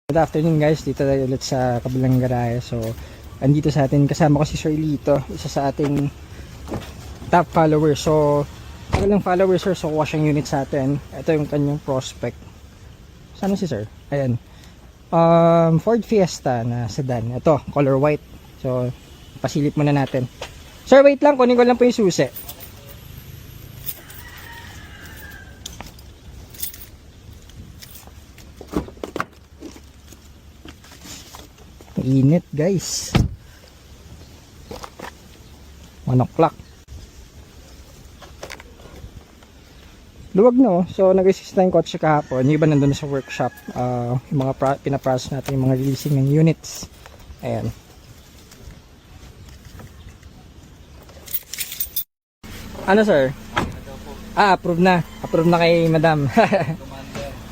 Good afternoon guys, dito tayo ulit sa kabilang garahe. So, andito sa atin, kasama ko si Sir Lito, isa sa ating top followers. So, walang followers sir, so kuha siyang unit sa atin. Ito yung kanyang prospect. Sana si Sir? Ayan. Ford Fiesta na sedan. Ito, color white. So, pasilip muna natin. Sir, wait lang, kunin ko lang po yung susi. Init guys, 1 o'clock. Luwag no. So nag-assist na yung kotse kahapon. Yung iba nandun sa workshop, yung mga pinaprocess natin, yung mga releasing ng units. Ayan. Ano sir? Approve na kay madam.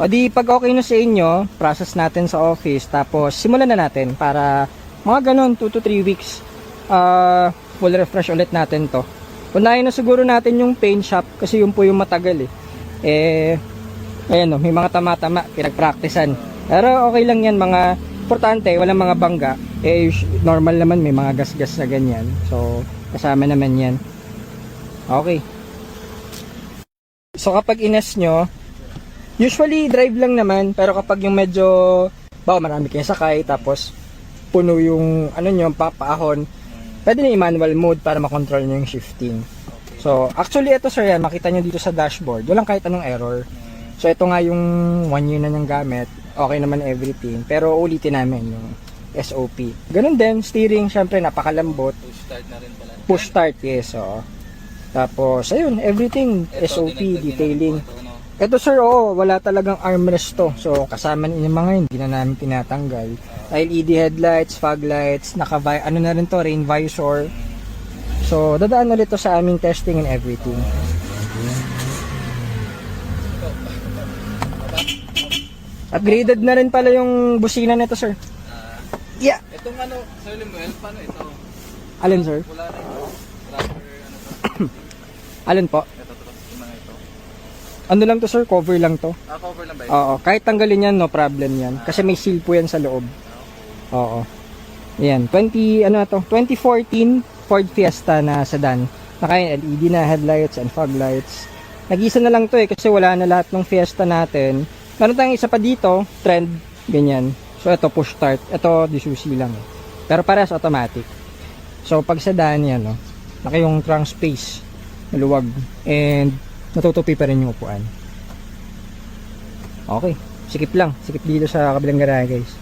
O di pag okay na sa inyo, process natin sa office, tapos simulan na natin para mga ganun 2 to 3 weeks full refresh ulit natin to. Unahin na siguro natin yung paint shop kasi yun po yung matagal ayan no, may mga tama-tama pinagpraktisan, pero okay lang yan, mga importante walang mga bangga, normal naman may mga gas-gas na ganyan, so kasama naman yan. Okay, so kapag ines nyo, usually drive lang naman, pero kapag yung medyo marami kayong sakay tapos puno yung ano nyo, papaahon, pwede na i-manual mode para makontrol nyo yung shifting. So actually ito sir, yan makita nyo dito sa dashboard, walang kahit anong error. So ito nga yung 1 year na niyang gamit, okay naman everything, pero ulitin namin yung SOP. Ganun din, steering syempre napakalambot, push start na rin pala. Push start, yes. So tapos ayun, everything SOP, detailing. Ito sir, wala talagang armrest to. So kasama niyo yung mga hindi na namin tinatanggal. LED headlights, fog lights, ano na rin to, rain visor. So dadaan ulit to sa aming testing and everything. Upgraded na rin pala yung busina nito sir. Yeah. Itong ano, Sir Limuel, paano ito? Alin sir? Wala na ito. Rubber, ano to? Alin po? Ito, yung mga ito. Ano lang to sir, cover lang to. Cover lang ba ito? Oo, kahit tanggalin yan, no problem yan. Kasi may seal po yan sa loob. Oo. Yan, 2014 Ford Fiesta na sedan. Naka LED na headlights and fog lights. Nag-isa na lang to kasi wala na lahat ng Fiesta natin. Meron tayong isa pa dito, trend, ganyan. So ito push start, ito disusi lang. Pero parehas automatic. So pag sedan yan, no, naka yung trunk space, maluwag, and natutupi pa rin yung upuan. Okay, sikip lang, sikip dito sa kabilang garahe guys.